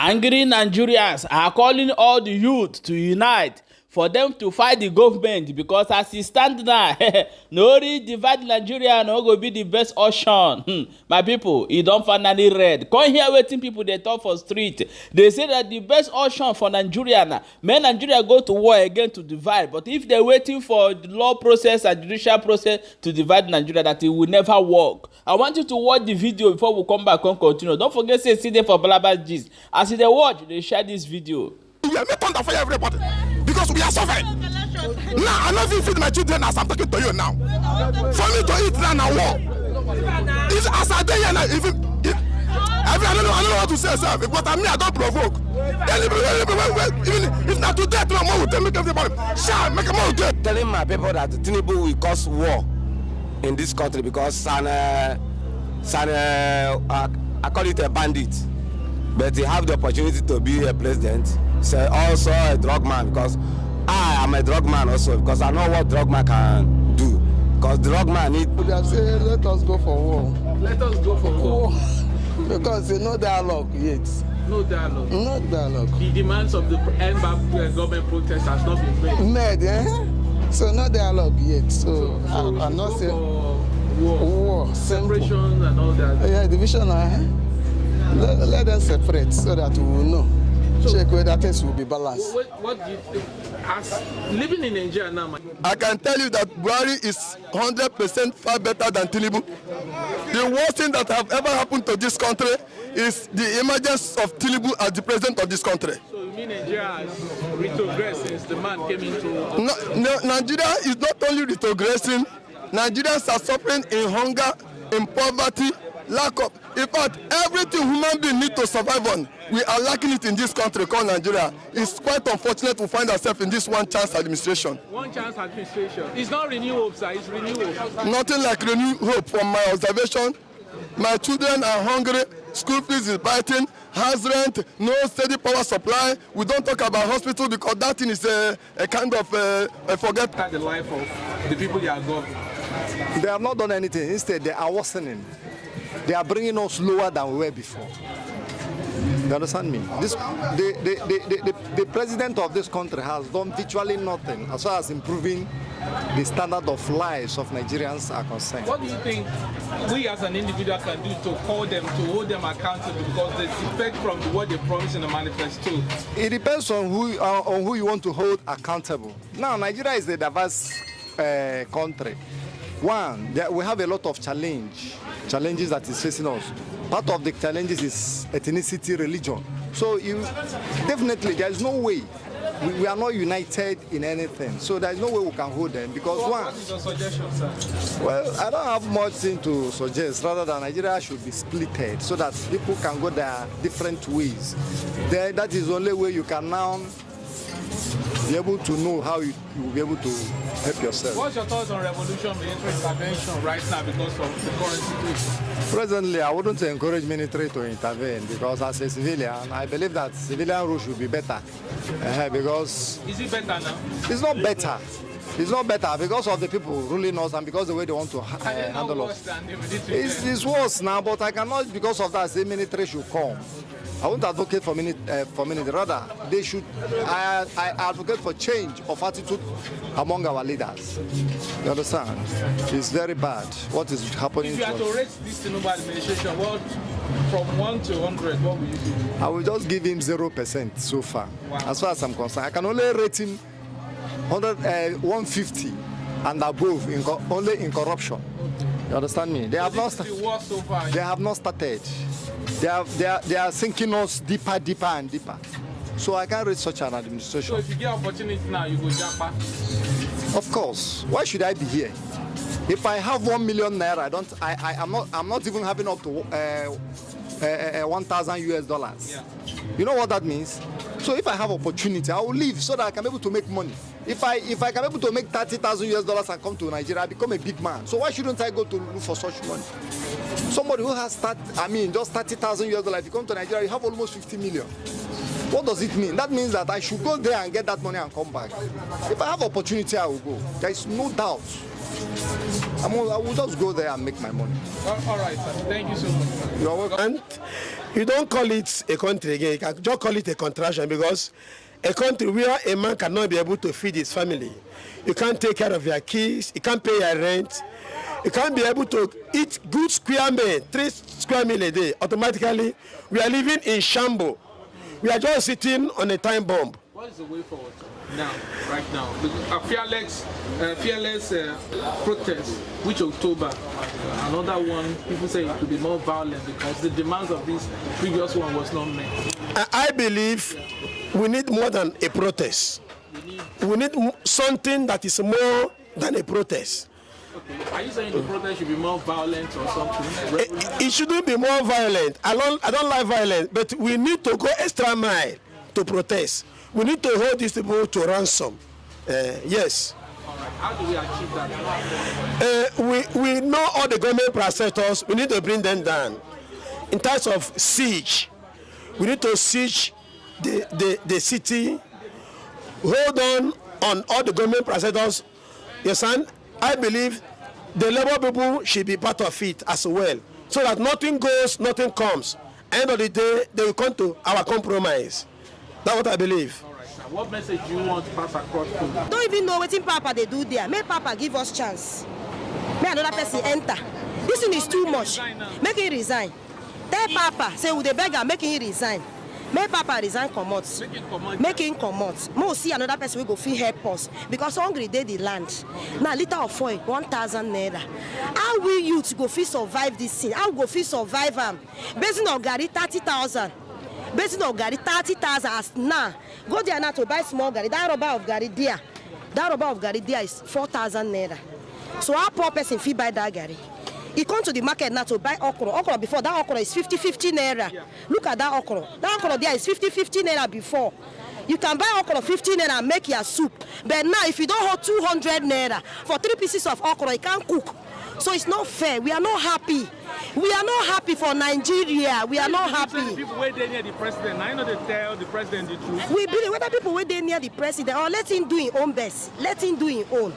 Angry Nigerians are calling all the youth to unite for them to fight the government because as e stand now, no really divide Nigeria no go be the best option. My people, e don finally red. Come hear wetin people dey talk for street. They say that the best option for Nigeria na make Nigeria go to war again to divide. But if they're waiting for the law process and judicial process to divide Nigeria, that it will never work. I want you to watch the video before we come back and continue. Don't forget to see them for Balaba gist. As they watch, they share this video. We are not thunder for everybody because we are suffering. Now I'm not even feeding my children as I'm talking to you now. For me to eat now war. It's as I day and I don't know what to say, sir. But I don't provoke. Even if not today, tomorrow will tell me everybody. Sure, make a more good. Telling my people that Tinubu will cause war in this country because I call it a bandit, but he have the opportunity to be a president. So also a drug man because I am a drug man also because I know what drug man can do. Because drug man need. They are saying let us go for war. Let us go for war. Because there's no dialogue yet. No dialogue. No dialogue. The demands of the government protest has not been made. So no dialogue yet. So I'm not saying war. Separation and all that. Yeah, division. Let them separate so that we will know. Check whether things will be balanced. What do you think? As living in Nigeria now, I can tell you that Buhari is 100% far better than Tinubu. The worst thing that have ever happened to this country is the emergence of Tinubu as the president of this country. So you mean Nigeria has retrogressed since the man came into? No, Nigeria is not only retrogressing. Nigerians are suffering in hunger, in poverty, lack of. In fact, everything human being need to survive on, we are lacking it in this country called Nigeria. It's quite unfortunate to find ourselves in this one chance administration. One chance administration. It's not renew hope, sir. It's renew hope. Nothing like renew hope from my observation. My children are hungry. School fees is biting. House rent, no steady power supply. We don't talk about hospital because that thing is a kind of a forget. The life of the people they are governed. They have not done anything. Instead, they are worsening. They are bringing us lower than we were before. You understand me? The president of this country has done virtually nothing as far as improving the standard of lives of Nigerians are concerned. What do you think we as an individual can do to hold them accountable because they expect from what they promise in the manifesto? It depends on who you want to hold accountable. Now, Nigeria is a diverse country. One, we have a lot of challenges that is facing us. Part of the challenges is ethnicity, religion. So definitely there is no way. We are not united in anything. So there is no way we can hold them because what is your suggestion, sir? Well, I don't have much thing to suggest rather than Nigeria should be splitted so that people can go their different ways. That is the only way you can now be able to know how you will be able to help yourself. What's your thoughts on revolution, military intervention right now because of the current situation? Presently, I wouldn't encourage military to intervene because as a civilian, I believe that civilian rule should be better. Because is it better now? It's not better. It's not better because of the people ruling us and because of the way they want to handle us. It's worse now, but I cannot, because of that, say military should come. I won't advocate for military. Rather, they should. I advocate for change of attitude among our leaders. You understand? It's very bad what is happening. If you had to rate this Tinubu administration, what from 1 to 100, what will you do? I will just give him 0% so far. Wow. As far as I'm concerned, I can only rate him 150 and above only in corruption. You understand me? They have not started. They have not started. They are sinking us deeper and deeper. So I can't read such an administration. So if you get opportunity now, you go jump back? Of course. Why should I be here? If I have 1 million naira, I'm not even having up to 1,000 US dollars. Yeah. You know what that means? So if I have opportunity, I will leave so that I can be able to make money. If I can be able to make 30,000 US dollars and come to Nigeria, I become a big man. So why shouldn't I go to look for such money? Somebody who has just 30,000 US dollars, if you come to Nigeria, you have almost 50 million. What does it mean? That means that I should go there and get that money and come back. If I have opportunity, I will go. There is no doubt. I will just go there and make my money. All right, sir. Thank you so much. You're welcome. And you don't call it a country again, you can just call it a contraction, because a country where a man cannot be able to feed his family, you can't take care of your kids, you can't pay your rent, you can't be able to eat good square meal, 3 square meal a day. Automatically, we are living in shambles. We are just sitting on a time bomb. What is the way forward now, right now? A fearless protest, which October, another one, people say it could be more violent because the demands of this previous one was not met. I believe we need more than a protest. We need something that is more than a protest. Okay. Are you saying the protest should be more violent or something? It shouldn't be more violent. I don't like violence, but we need to go extra mile to protest. We need to hold these people to ransom. Yes. All right. How do we achieve that? We know all the government prosecutors. We need to bring them down. In terms of siege, we need to siege the city. Hold on all the government prosecutors. Yes, and I believe the labor people should be part of it as well, so that nothing goes, nothing comes. End of the day, they will come to our compromise. That's what I believe. All right. Now, what message do you want to pass across to? Don't even know what Papa they do there. Make Papa give us chance. Make another person enter. This thing is too much. Make him resign. Tell Papa, say with the beggar, make him resign. Make Papa resign, come out. Make him come out. More see another person will go feel help us. Because hungry they the land. Now liter of oil, 1,000 naira. How will you to go feel survive this thing? How go feel survive them? Based on Gary 30,000. Based on Gary 30,000 as now. Go there now to buy small Gary. That rubber of Gary there. That rubber of Gary there is 4,000 naira. So how poor person feel buy that Gary? He come to the market now to buy okra. Okra before, that okra is 50 naira. Yeah. Look at that okra. That okra there is 50 naira before. You can buy okra 50 naira and make your soup. But now if you don't hold 200 naira for 3 pieces of okra, you can't cook. So it's not fair. We are not happy. We are not happy for Nigeria. We are not happy. People wait there near the president. I know they tell the president the truth. We believe whether people wait there near the president or let him do his own best. Let him do his own.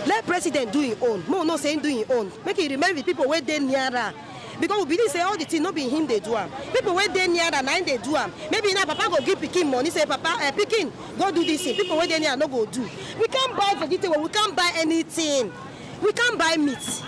Let president do his own. More no saying do his own. Make it remember people wait there nearer. Because we believe say all the things not be him they do them. People wait there nearer and they do them. Maybe now Papa go give Pikin money. Say Papa, Pikin go do this thing. People wait there near no go do. We can't buy vegetable. We can't buy anything. We can't buy meat.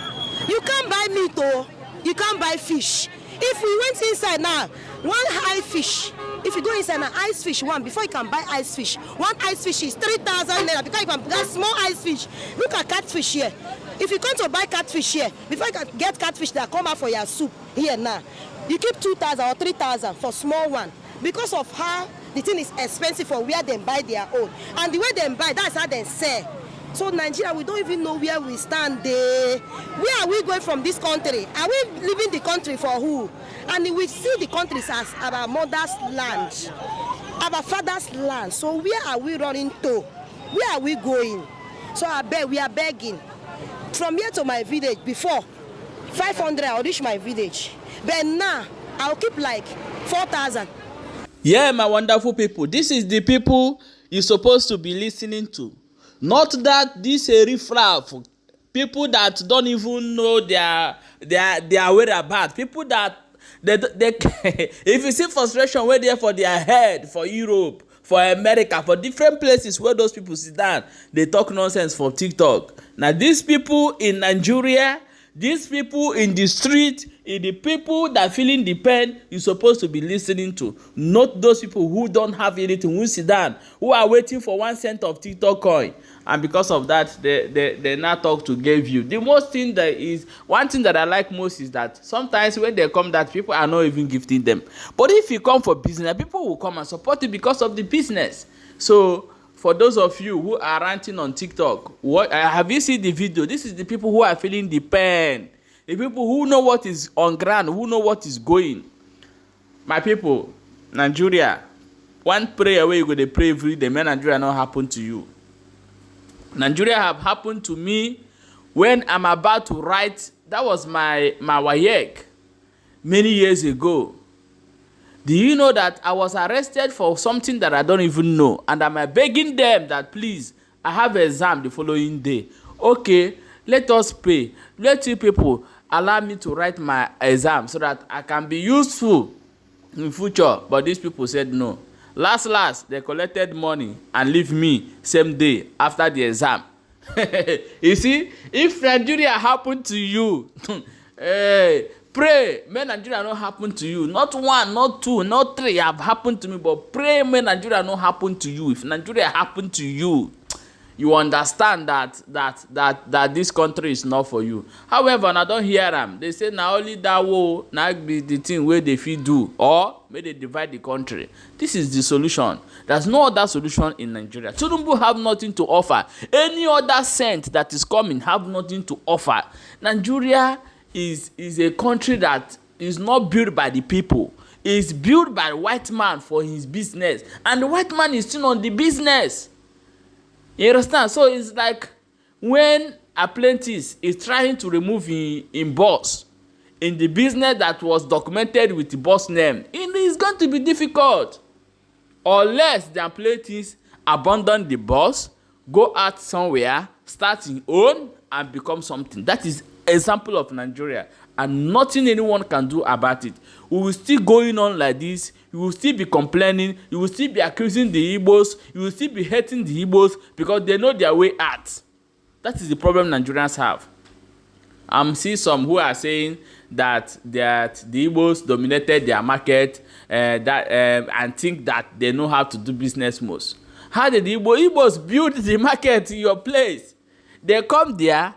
You can't buy meat though. You can't buy fish. If we went inside now, one high fish. If you go inside an ice fish one, before you can buy ice fish, one ice fish is 3,000 naira because you can buy small ice fish. Look at catfish here. If you come to buy catfish here, before you can get catfish that come out for your soup here now, you keep 2,000 or 3,000 for small one because of how the thing is expensive for where they buy their own. And the way they buy, that's how they sell. So Nigeria, we don't even know where we stand there. Where are we going from this country? Are we leaving the country for who? And we see the countries as our mother's land, our father's land. So where are we running to? Where are we going? So we are begging. From here to my village, before 500, I'll reach my village. But now, I'll keep like 4,000. Yeah, my wonderful people, this is the people you're supposed to be listening to. Not that this a riffraff, people that don't even know their whereabouts, people that they if you see frustration where they for their head, for Europe, for America, for different places where those people sit down, they talk nonsense for TikTok. Now these people in Nigeria, these people in the street, the people that feeling the pain, you're supposed to be listening to. Not those people who don't have anything, who sit down, who are waiting for 1 cent of TikTok coin. And because of that, they now talk to give you. The most thing that is, one thing that I like most is that sometimes when they come, that people are not even gifting them. But if you come for business, people will come and support you because of the business. So for those of you who are ranting on TikTok, have you seen the video? This is the people who are feeling the pain. The people who know what is on ground, who know what is going. My people, Nigeria, one prayer where you go to pray every day, may Nigeria not happen to you. Nigeria have happened to me when I'm about to write. That was my WAEC many years ago. Do you know that I was arrested for something that I don't even know? And I'm begging them that please, I have an exam the following day. Okay, let us pray. Let you people allow me to write my exam so that I can be useful in future. But these people said no. Last, they collected money and leave me same day after the exam. You see, if Nigeria happened to you, hey, pray, may Nigeria not happen to you. Not one, not two, not three have happened to me, but pray, may Nigeria not happen to you. If Nigeria happened to you, you understand that this country is not for you. However, I don't hear them. They say now only that will now be the thing where they fit do, or may they divide the country. This is the solution. There's no other solution in Nigeria. Tinubu have nothing to offer. Any other cent that is coming have nothing to offer. Nigeria is a country that is not built by the people. It's built by a white man for his business, and the white man is still on the business. You understand? So it's like when apprentice is trying to remove in boss in the business that was documented with the boss name, it is going to be difficult unless the apprentice abandon the boss, go out somewhere, start his own, and become something. That is example of Nigeria, and nothing anyone can do about it. We will still going on like this. You will still be complaining. You will still be accusing the Igbos. You will still be hating the Igbos because they know their way out. That is the problem Nigerians have. I'm seeing some who are saying that the Igbos dominated their market and think that they know how to do business most. How did the Igbos build the market in your place? They come there,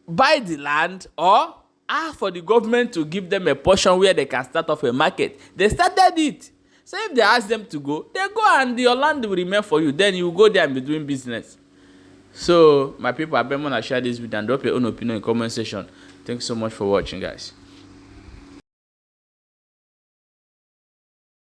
buy the land, or ask for the government to give them a portion where they can start off a market. They started it. So if they ask them to go, they go and your land will remain for you. Then you go there and be doing business. So my people, I better want to share this video and drop your own opinion in the comment section. Thanks so much for watching, guys.